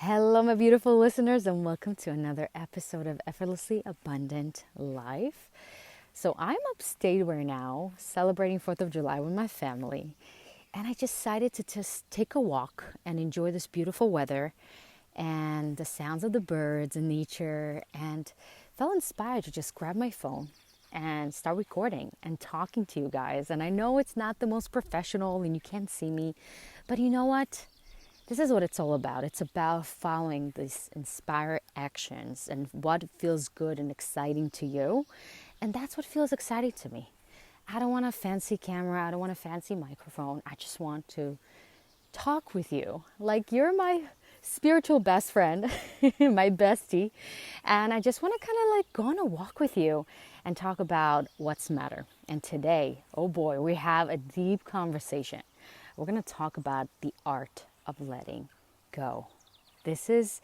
Hello, my beautiful listeners, and welcome to another episode of Effortlessly Abundant Life. So I'm upstate right now, celebrating 4th of July with my family, and I decided to just take a walk and enjoy this beautiful weather and the sounds of the birds and nature, and felt inspired to just grab my phone and start recording and talking to you guys. And I know it's not the most professional and you can't see me, but you know what? This is what it's all about. It's about following these inspired actions and what feels good and exciting to you. And that's what feels exciting to me. I don't want a fancy camera. I don't want a fancy microphone. I just want to talk with you. Like you're my spiritual best friend, my bestie. And I just want to kind of like go on a walk with you and talk about what's matter. And today, oh boy, we have a deep conversation. We're going to talk about the art of letting go. This is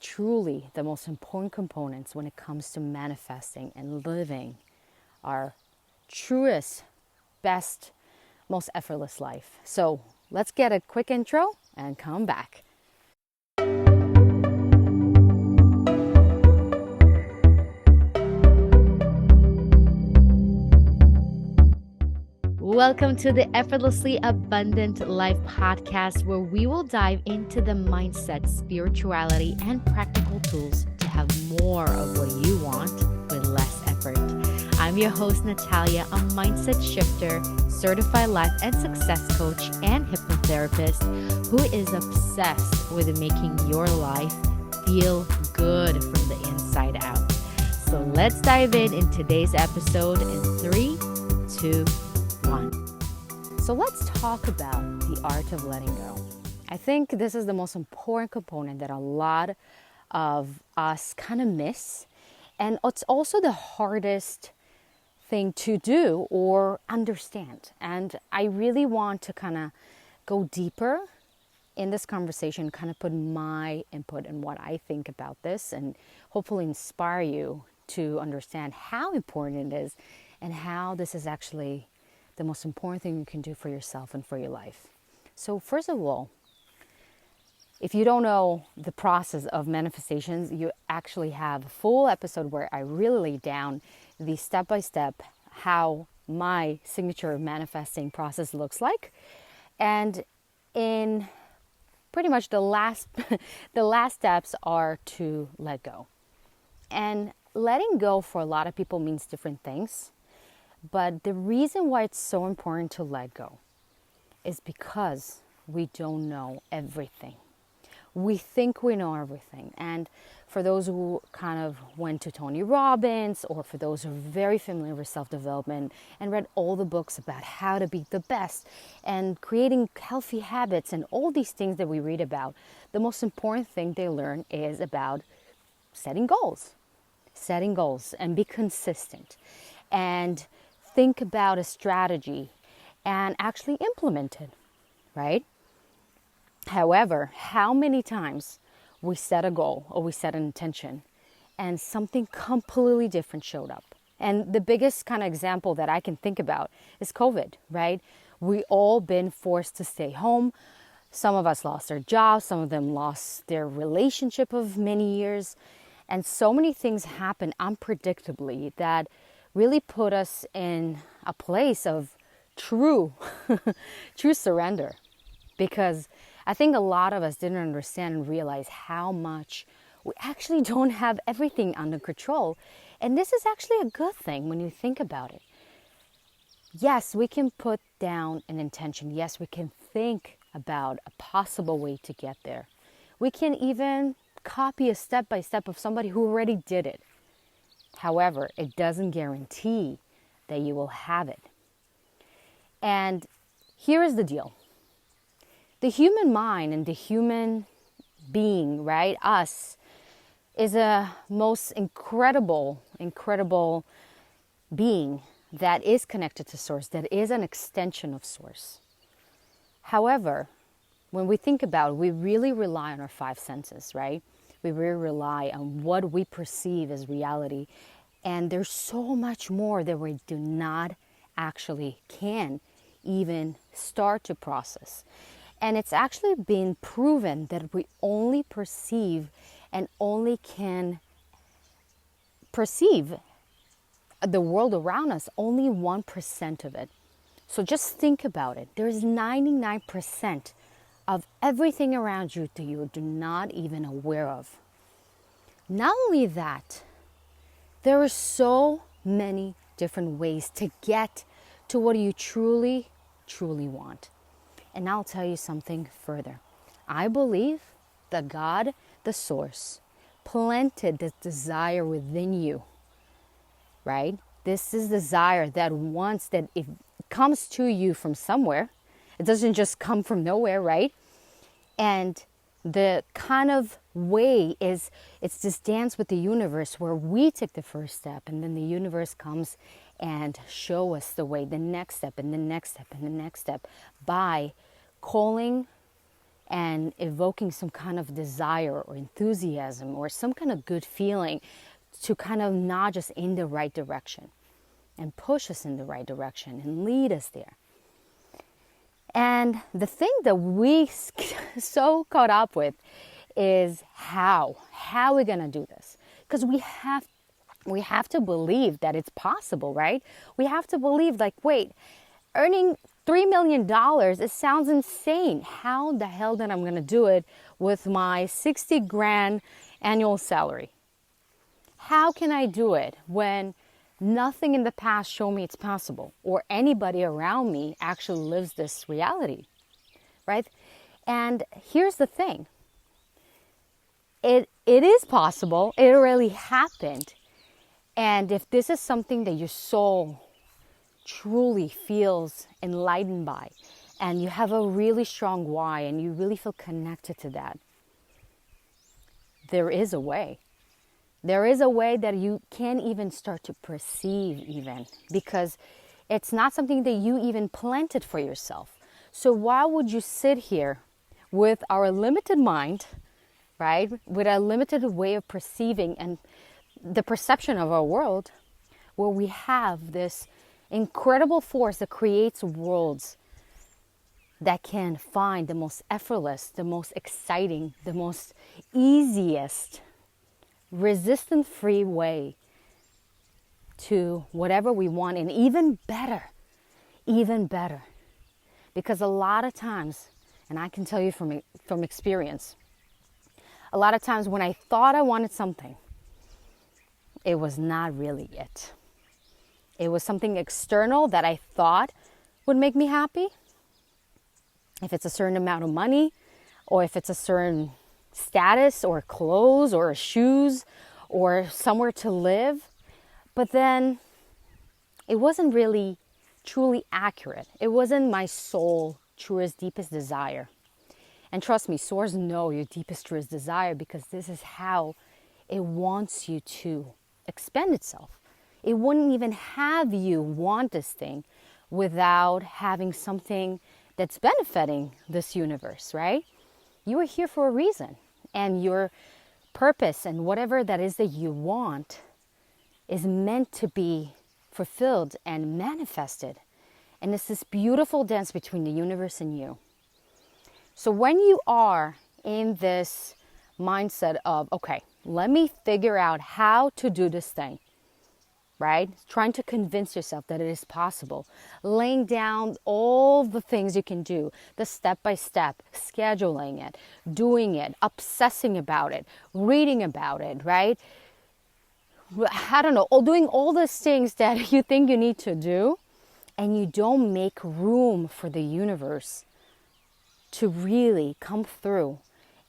truly the most important components when it comes to manifesting and living our truest, best, most effortless life. So let's get a quick intro and come back. Welcome to the Effortlessly Abundant Life podcast, where we will dive into the mindset, spirituality, and practical tools to have more of what you want with less effort. I'm your host, Natalia, a mindset shifter, certified life and success coach, and hypnotherapist who is obsessed with making your life feel good from the inside out. So let's dive in today's episode in 3, 2, 1. So let's talk about the art of letting go. I think this is the most important component that a lot of us kind of miss. And it's also the hardest thing to do or understand. And I really want to kind of go deeper in this conversation, kind of put my input in what I think about this and hopefully inspire you to understand how important it is and how this is actually the most important thing you can do for yourself and for your life. So first of all, if you don't know the process of manifestations, you actually have a full episode where I really lay down the step-by-step how my signature manifesting process looks like. And in pretty much the last steps are to let go. And letting go for a lot of people means different things. But the reason why it's so important to let go is because we don't know everything. We think we know everything. And for those who kind of went to Tony Robbins, or for those who are very familiar with self-development and read all the books about how to be the best and creating healthy habits and all these things that we read about, the most important thing they learn is about setting goals and be consistent and think about a strategy and actually implement it, right? However, how many times we set a goal or we set an intention and something completely different showed up? And the biggest kind of example that I can think about is COVID, right? We all been forced to stay home. Some of us lost their jobs. Some of them lost their relationship of many years. And so many things happen unpredictably that really put us in a place of true surrender. Because I think a lot of us didn't understand and realize how much we actually don't have everything under control. And this is actually a good thing when you think about it. Yes, we can put down an intention. Yes, we can think about a possible way to get there. We can even copy a step-by-step of somebody who already did it. However, it doesn't guarantee that you will have it. And here is the deal. The human mind and the human being, right, us, is a most incredible being that is connected to Source, that is an extension of Source. However, when we think about it, we really rely on our 5 senses, right? We really rely on what we perceive as reality. And there's so much more that we do not actually can even start to process. And it's actually been proven that we only perceive and only can perceive the world around us, only 1% of it. So just think about it. There's 99% of everything around you that you're not even aware of. Not only that, there are so many different ways to get to what you truly, truly want. And I'll tell you something further. I believe that God, the source, planted this desire within you, right? This is desire that wants that it comes to you from somewhere. It doesn't just come from nowhere, right? And the kind of way is, it's this dance with the universe where we take the first step and then the universe comes and show us the way, the next step and the next step and the next step, by calling and evoking some kind of desire or enthusiasm or some kind of good feeling to kind of nudge us in the right direction and push us in the right direction and lead us there. And the thing that we so caught up with is how are we going to do this? Because we have to believe that it's possible, right? We have to believe, like, wait, earning $3 million, it sounds insane. How the hell then I'm going to do it with my 60 grand annual salary? How can I do it when nothing in the past showed me it's possible, or anybody around me actually lives this reality, right? And here's the thing. It is possible. It really happened. And if this is something that your soul truly feels enlightened by, and you have a really strong why, and you really feel connected to that, there is a way. There is a way that you can even start to perceive even, because it's not something that you even planted for yourself. So why would you sit here with our limited mind, right? With a limited way of perceiving and the perception of our world, where we have this incredible force that creates worlds that can find the most effortless, the most exciting, the most easiest, resistance-free way to whatever we want, and even better. Because a lot of times, and I can tell you from experience, a lot of times when I thought I wanted something, it was not really it. It was something external that I thought would make me happy. If it's a certain amount of money, or if it's a certain status or clothes or shoes or somewhere to live. But then it wasn't really truly accurate. It wasn't my soul truest, deepest desire. And trust me, souls know your deepest, truest desire, because this is how it wants you to expend itself. It wouldn't even have you want this thing without having something that's benefiting this universe, right? You are here for a reason, and your purpose and whatever that is that you want is meant to be fulfilled and manifested. And it's this beautiful dance between the universe and you. So when you are in this mindset of, okay, let me figure out how to do this thing, right? Trying to convince yourself that it is possible. Laying down all the things you can do, the step-by-step, scheduling it, doing it, obsessing about it, reading about it, right? I don't know, doing all those things that you think you need to do, and you don't make room for the universe to really come through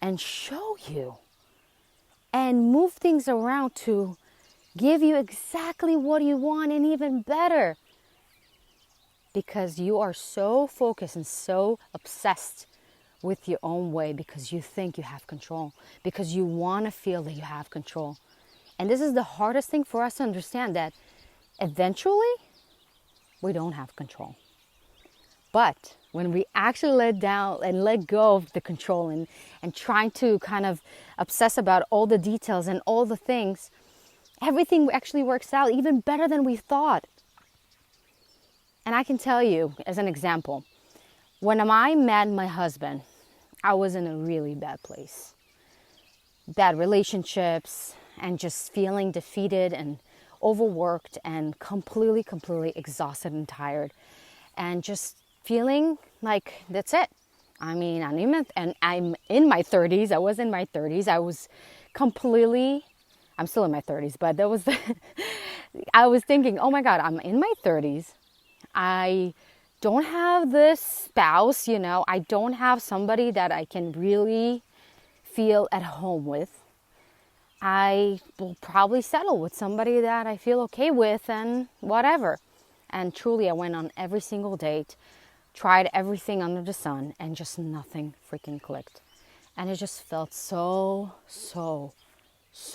and show you and move things around to give you exactly what you want and even better. Because you are so focused and so obsessed with your own way, because you think you have control, because you want to feel that you have control. And this is the hardest thing for us to understand, that eventually we don't have control. But when we actually let down and let go of the control and trying to kind of obsess about all the details and all the things, everything actually works out even better than we thought. And I can tell you, as an example, When I met my husband, I was in a really bad place. Bad relationships and just feeling defeated and overworked and completely exhausted and tired. And just feeling like that's it. I mean, I'm in my 30s. I was in my 30s. I'm still in my 30s, but I was thinking, oh my God, I'm in my 30s. I don't have this spouse, I don't have somebody that I can really feel at home with. I will probably settle with somebody that I feel okay with and whatever. And truly, I went on every single date, tried everything under the sun, and just nothing freaking clicked. And it just felt so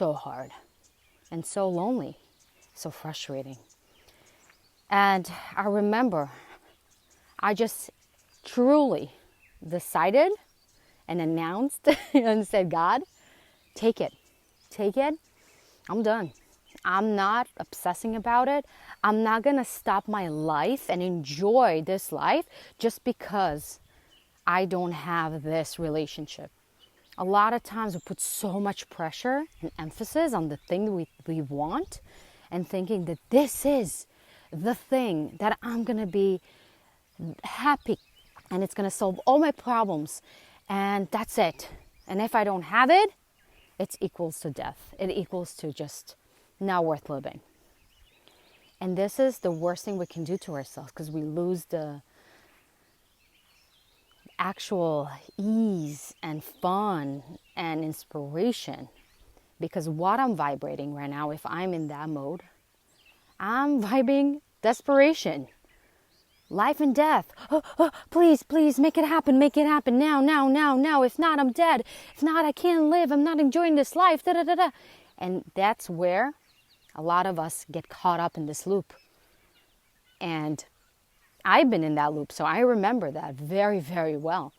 hard and so lonely, so frustrating. And I remember I just truly decided and announced and said, God, take it. I'm done. I'm not obsessing about it. I'm not going to stop my life and enjoy this life just because I don't have this relationship. A lot of times we put so much pressure and emphasis on the thing we want and thinking that this is the thing that I'm going to be happy and it's going to solve all my problems and that's it. And if I don't have it, it equals to death. It equals to just not worth living. And this is the worst thing we can do to ourselves because we lose the actual ease and fun and inspiration. Because what I'm vibrating right now, if I'm in that mode, I'm vibing desperation. Life and death. Please, make it happen now. If not, I'm dead. If not, I can't live. I'm not enjoying this life. And that's where a lot of us get caught up in this loop. And I've been in that loop, so I remember that very, very well.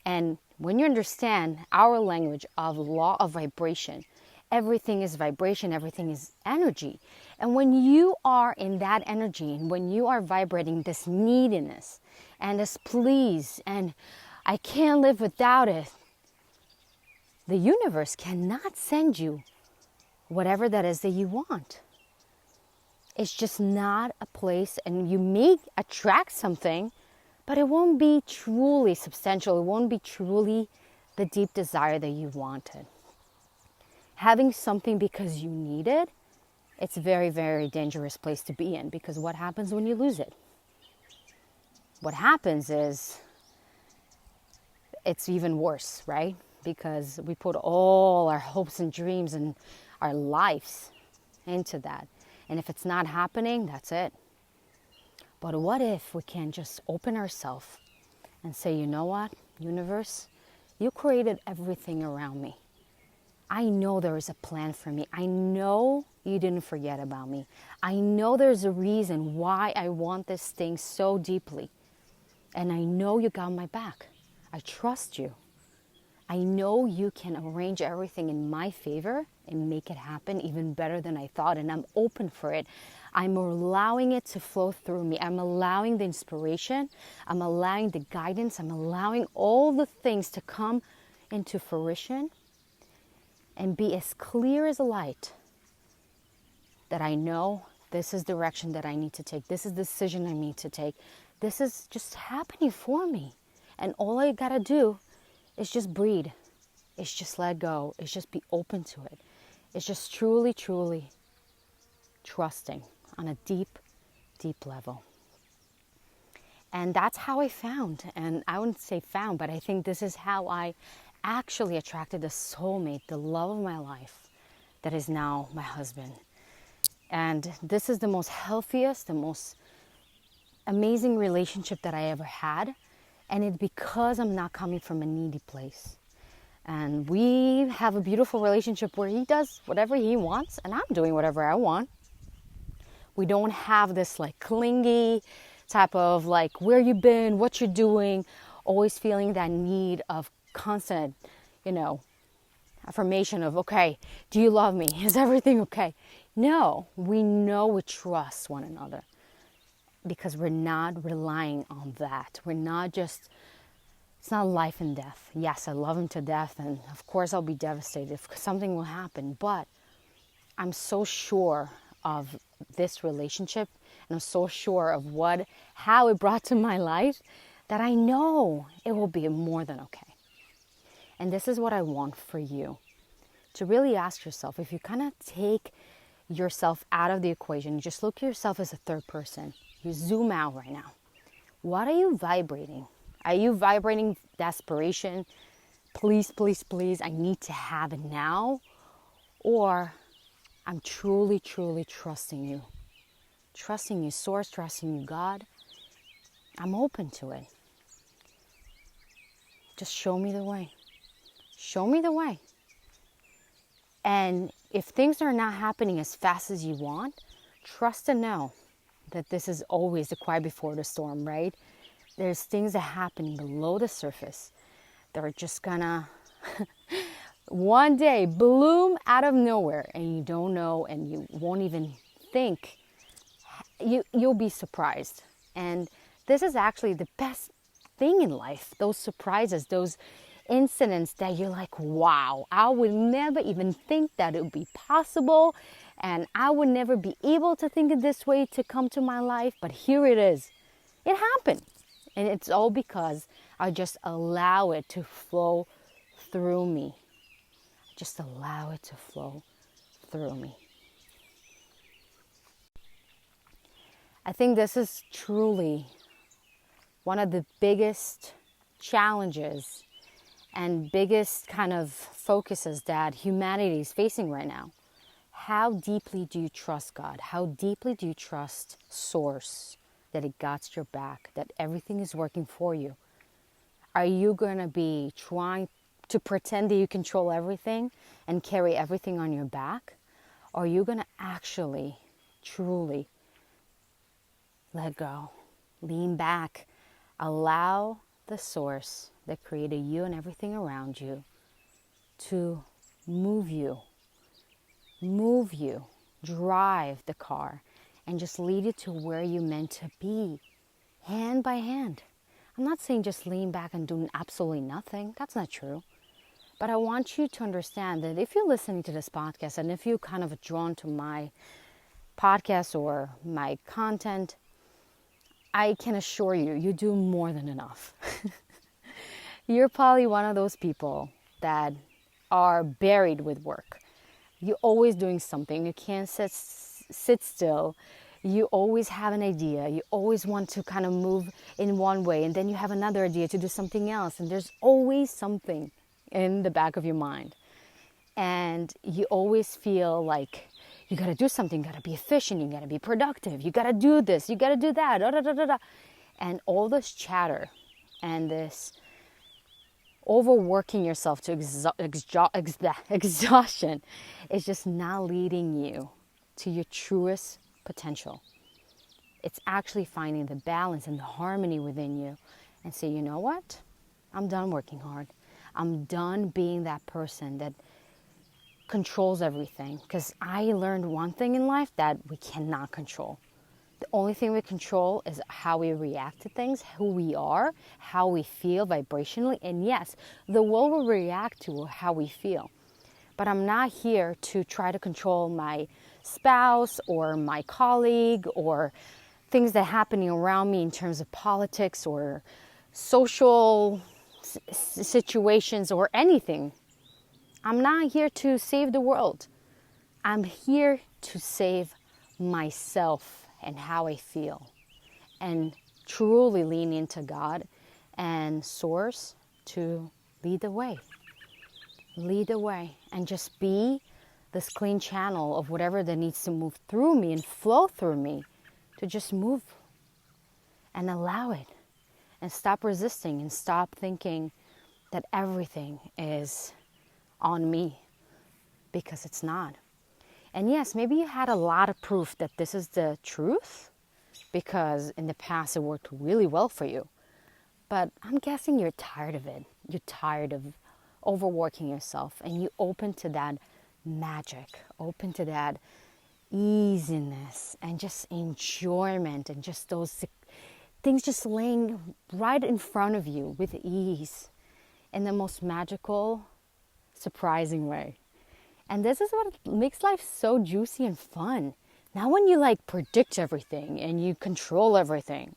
And when you understand our language of law of vibration, everything is vibration, everything is energy. And when you are in that energy, and when you are vibrating this neediness and this please, and I can't live without it, the universe cannot send you whatever that is that you want. It's just not a place, and you may attract something, but it won't be truly substantial. It won't be truly the deep desire that you wanted. Having something because you need it, it's a very, very dangerous place to be in, because what happens when you lose it? What happens is it's even worse, right? Because we put all our hopes and dreams and our lives into that. And if it's not happening, that's it. But what if we can just open ourselves and say, you know what, universe, you created everything around me. I know there is a plan for me. I know you didn't forget about me. I know there's a reason why I want this thing so deeply. And I know you got my back. I trust you. I know you can arrange everything in my favor and make it happen even better than I thought. And I'm open for it. I'm allowing it to flow through me. I'm allowing the inspiration. I'm allowing the guidance. I'm allowing all the things to come into fruition and be as clear as a light that I know this is the direction that I need to take. This is the decision I need to take. This is just happening for me. And all I gotta do is just breathe. It's just let go. It's just be open to it. It's just truly, truly trusting on a deep, deep level. And that's how I found, and I wouldn't say found, but I think this is how I actually attracted the soulmate, the love of my life, that is now my husband. And this is the most healthiest, the most amazing relationship that I ever had. And it's because I'm not coming from a needy place. And we have a beautiful relationship where he does whatever he wants and I'm doing whatever I want. We don't have this like clingy type of like where you been, what you're doing, always feeling that need of constant, affirmation of, okay, do you love me? Is everything okay? No, we know we trust one another. because we're not relying on that. We're not just, it's not life and death. Yes, I love him to death, and of course I'll be devastated if something will happen, but I'm so sure of this relationship, and I'm so sure of how it brought to my life, that I know it will be more than okay. And this is what I want for you, to really ask yourself, if you kind of take yourself out of the equation, you just look at yourself as a third person, you zoom out right now. What are you vibrating? Are you vibrating desperation? Please, please, please, I need to have it now. Or I'm truly, truly trusting you. Trusting you, Source, trusting you, God. I'm open to it. Just show me the way. Show me the way. And if things are not happening as fast as you want, trust and know that this is always the quiet before the storm, right? There's things that are happening below the surface that are just gonna one day bloom out of nowhere, and you don't know, and you won't even think. You'll be surprised. And this is actually the best thing in life, those surprises, those incidents that you're like, wow, I would never even think that it would be possible, and I would never be able to think of this way to come to my life, but here it is. It happened. And it's all because I just allow it to flow through me. Just allow it to flow through me. I think this is truly one of the biggest challenges and biggest kind of focuses that humanity is facing right now. How deeply do you trust God? How deeply do you trust Source, that it got your back, that everything is working for you? Are you going to be trying to pretend that you control everything and carry everything on your back? Or are you going to actually, truly let go, lean back, allow the Source that created you and everything around you to move you, drive the car, and just lead you to where you're meant to be, hand by hand. I'm not saying just lean back and do absolutely nothing. That's not true. But I want you to understand that if you're listening to this podcast, and if you're kind of drawn to my podcast or my content, I can assure you, you do more than enough. You're probably one of those people that are buried with work. You're always doing something. You can't sit still. You always have an idea. You always want to kind of move in one way, and then you have another idea to do something else. And there's always something in the back of your mind. And you always feel like you got to do something, you got to be efficient, you got to be productive, you got to do this, you got to do that, da, da, da, da, da. And all this chatter and this overworking yourself to exhaustion is just not leading you to your truest potential. It's actually finding the balance and the harmony within you and say, you know what? I'm done working hard. I'm done being that person that controls everything, because I learned one thing in life that we cannot control. The only thing we control is how we react to things, who we are, how we feel vibrationally. And yes, the world will react to how we feel. But I'm not here to try to control my spouse or my colleague or things that are happening around me in terms of politics or social situations or anything. I'm not here to save the world. I'm here to save myself and how I feel, and truly lean into God and Source to lead the way. Lead the way and just be this clean channel of whatever that needs to move through me and flow through me, to just move and allow it, and stop resisting and stop thinking that everything is on me, because it's not. And yes, maybe you had a lot of proof that this is the truth because in the past it worked really well for you. But I'm guessing you're tired of it. You're tired of overworking yourself, and you're open to that magic, open to that easiness and just enjoyment and just those things just laying right in front of you with ease in the most magical, surprising way. And this is what makes life so juicy and fun. Not when you like predict everything and you control everything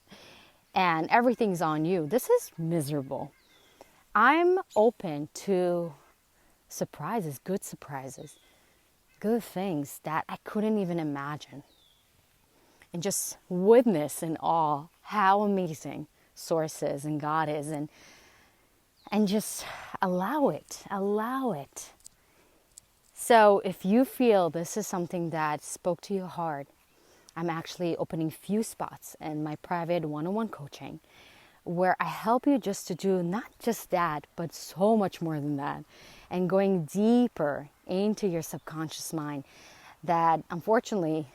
and everything's on you. This is miserable. I'm open to surprises, good things that I couldn't even imagine. And just witness in awe how amazing Source is and God is, and just allow it. So if you feel this is something that spoke to your heart, I'm actually opening few spots in my private one-on-one coaching where I help you just to do not just that, but so much more than that, and going deeper into your subconscious mind that unfortunately,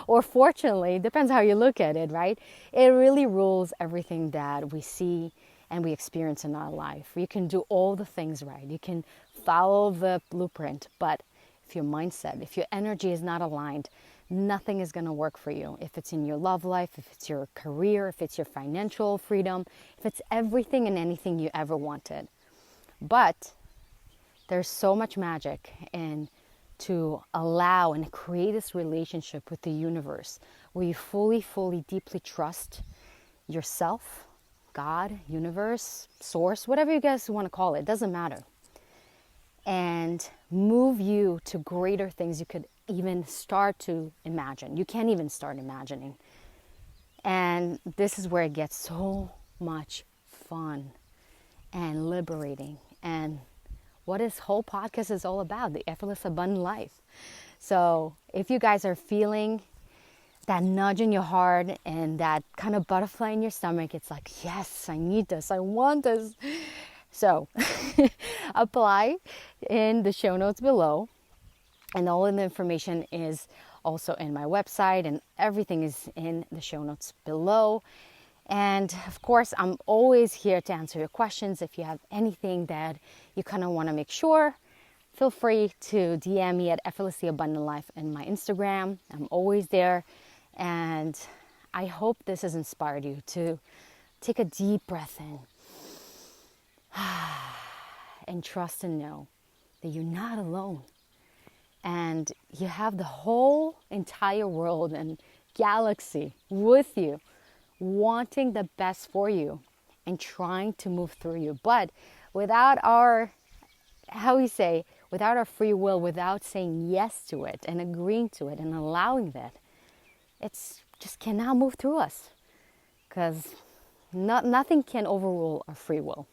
or fortunately, depends how you look at it, right? It really rules everything that we see and we experience in our life. You can do all the things right. You can follow the blueprint, but if your mindset, if your energy is not aligned, nothing is going to work for you. If it's in your love life, if it's your career, if it's your financial freedom, if it's everything and anything you ever wanted. But there's so much magic in to allow and create this relationship with the universe where you fully, deeply trust yourself, God, universe, source, whatever you guys want to call it, doesn't matter. And move you to greater things you could even start to imagine. You can't even start imagining. And this is where it gets so much fun and liberating, and what this whole podcast is all about, the Effortless Abundant Life. So if you guys are feeling that nudge in your heart and that kind of butterfly in your stomach, it's like, yes, I need this, I want this. So apply in the show notes below, and all of the information is also in my website, and everything is in the show notes below. And of course, I'm always here to answer your questions. If you have anything that you kind of want to make sure, feel free to DM me at Effortlessly Abundant Life in my Instagram. I'm always there. And I hope this has inspired you to take a deep breath in and trust and know that you're not alone. And you have the whole entire world and galaxy with you, wanting the best for you and trying to move through you. But without our, without our free will, without saying yes to it and agreeing to it and allowing that, it's just cannot move through us, because nothing can overrule our free will.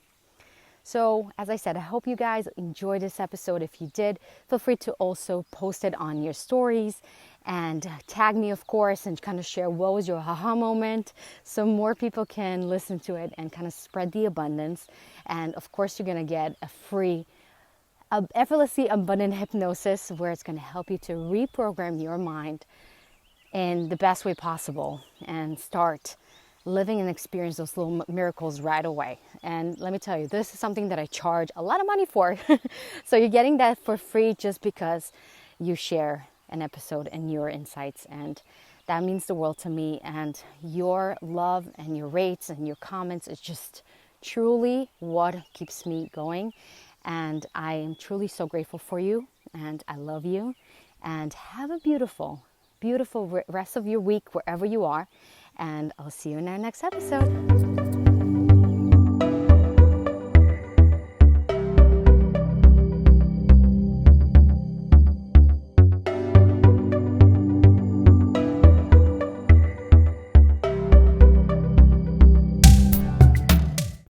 So, as I said, I hope you guys enjoyed this episode. If you did, feel free to also post it on your stories and tag me, of course, and kind of share what was your aha moment so more people can listen to it and kind of spread the abundance. And of course, you're going to get a free Effortlessly Abundant Hypnosis where it's going to help you to reprogram your mind in the best way possible and start living and experience those little miracles right away. And let me tell you, this is something that I charge a lot of money for. So you're getting that for free just because you share an episode and your insights. And that means the world to me. And your love and your rates and your comments is just truly what keeps me going. And I am truly so grateful for you. And I love you. And have a beautiful rest of your week wherever you are. And I'll see you in our next episode.